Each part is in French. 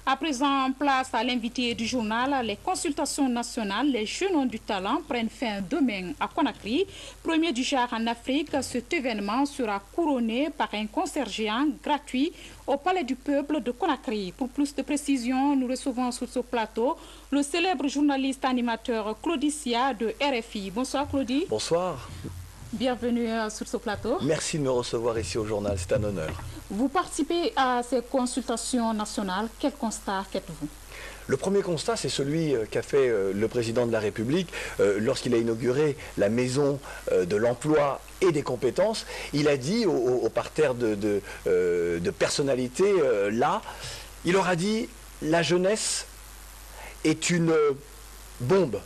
À présent, place à l'invité du journal. Les consultations nationales, les jeunes ont du talent, prennent fin demain à Conakry. Premier du genre en Afrique, cet événement sera couronné par un concert géant gratuit au Palais du Peuple de Conakry. Pour plus de précisions, nous recevons sur ce plateau le célèbre journaliste animateur Claudie Sia de RFI. Bonsoir Claudie. Bonsoir. Bienvenue sur ce plateau. Merci de me recevoir ici au journal, c'est un honneur. Vous participez à ces consultations nationales. Quel constat faites-vous? Le premier constat, c'est celui qu'a fait le président de la République lorsqu'il a inauguré la maison de l'emploi et des compétences. Il a dit au parterre de personnalités, là, il aura dit « la jeunesse est une bombe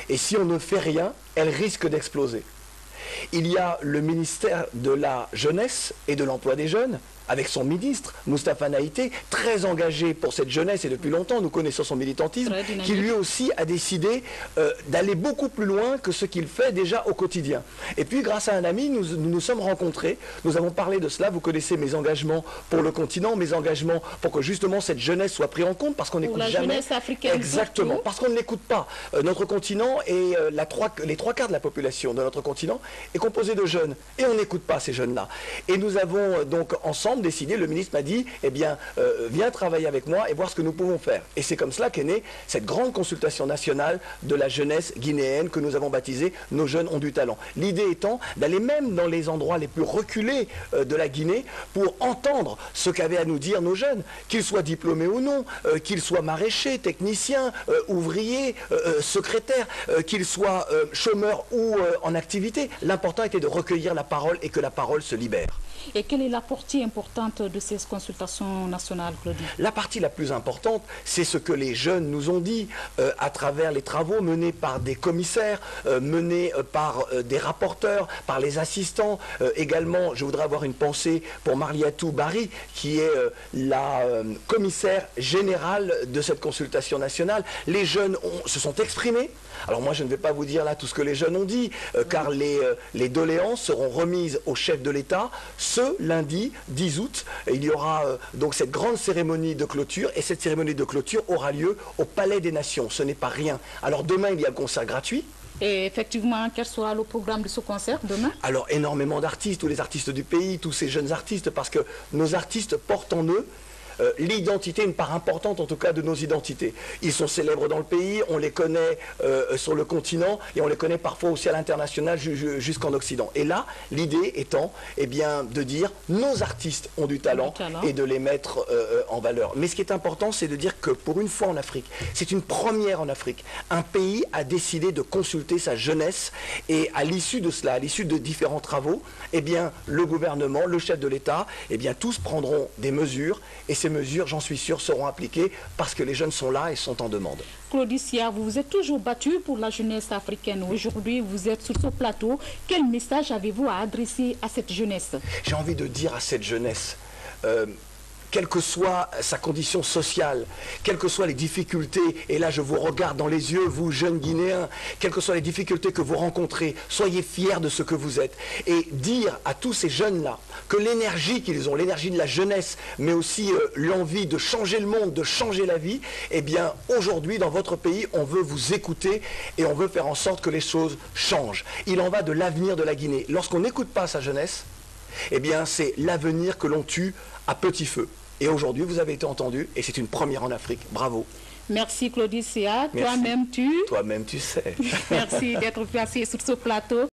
et si on ne fait rien, elle risque d'exploser ». Il y a le ministère de la Jeunesse et de l'Emploi des Jeunes, avec son ministre, Moustapha Naïté, très engagé pour cette jeunesse et depuis longtemps, nous connaissons son militantisme, qui lui aussi a décidé d'aller beaucoup plus loin que ce qu'il fait déjà au quotidien. Et puis grâce à un ami, nous nous sommes rencontrés, nous avons parlé de cela, vous connaissez mes engagements pour le continent, mes engagements pour que justement cette jeunesse soit prise en compte, parce qu'on n'écoute jamais. La jeunesse africaine. Exactement, parce qu'on ne l'écoute pas. Notre continent et les trois quarts de la population de notre continent est composé de jeunes, et on n'écoute pas ces jeunes-là. Et nous avons donc ensemble décidé, le ministre m'a dit, eh bien, viens travailler avec moi et voir ce que nous pouvons faire. Et c'est comme cela qu'est née cette grande consultation nationale de la jeunesse guinéenne que nous avons baptisée « Nos jeunes ont du talent ». L'idée étant d'aller même dans les endroits les plus reculés de la Guinée pour entendre ce qu'avaient à nous dire nos jeunes, qu'ils soient diplômés ou non, qu'ils soient maraîchers, techniciens, ouvriers, secrétaires, qu'ils soient chômeurs ou en activité. L'important était de recueillir la parole et que la parole se libère. Et quelle est la partie importante de ces consultations nationales, Claudie? La partie la plus importante, c'est ce que les jeunes nous ont dit à travers les travaux menés par des commissaires, menés par des rapporteurs, par les assistants. Également, je voudrais avoir une pensée pour Marliatou Bari, qui est la commissaire générale de cette consultation nationale. Les jeunes se sont exprimés. Alors moi, je ne vais pas vous dire là tout ce que les jeunes ont dit, car les doléances seront remises au chef de l'État ce lundi 10 août. Il y aura donc cette grande cérémonie de clôture, et cette cérémonie de clôture aura lieu au Palais des Nations. Ce n'est pas rien. Alors demain, il y a un concert gratuit. Et effectivement, quel sera le programme de ce concert demain? Alors énormément d'artistes, tous les artistes du pays, tous ces jeunes artistes, parce que nos artistes portent en eux l'identité, une part importante en tout cas de nos identités. Ils sont célèbres dans le pays, on les connaît sur le continent et on les connaît parfois aussi à l'international jusqu'en Occident. Et là, l'idée étant eh bien, de dire nos artistes ont du talent et de les mettre en valeur. Mais ce qui est important, c'est de dire que pour une fois en Afrique, c'est une première en Afrique, un pays a décidé de consulter sa jeunesse et à l'issue de cela, à l'issue de différents travaux, eh bien, le gouvernement, le chef de l'État, eh bien, tous prendront des mesures et ces mesures, j'en suis sûr, seront appliquées parce que les jeunes sont là et sont en demande. Claudie Sia, vous vous êtes toujours battu pour la jeunesse africaine. Aujourd'hui, vous êtes sur ce plateau. Quel message avez-vous à adresser à cette jeunesse? J'ai envie de dire à cette jeunesse, quelle que soit sa condition sociale, quelles que soient les difficultés, et là je vous regarde dans les yeux, vous jeunes Guinéens, quelles que soient les difficultés que vous rencontrez, soyez fiers de ce que vous êtes. Et dire à tous ces jeunes-là que l'énergie qu'ils ont, l'énergie de la jeunesse, mais aussi l'envie de changer le monde, de changer la vie, eh bien aujourd'hui dans votre pays, on veut vous écouter et on veut faire en sorte que les choses changent. Il en va de l'avenir de la Guinée. Lorsqu'on n'écoute pas sa jeunesse, eh bien c'est l'avenir que l'on tue à petit feu. Et aujourd'hui, vous avez été entendu, et c'est une première en Afrique. Bravo. Merci Claudie Sia. Toi-même tu sais. Toi-même tu sais. Merci d'être placé sur ce plateau.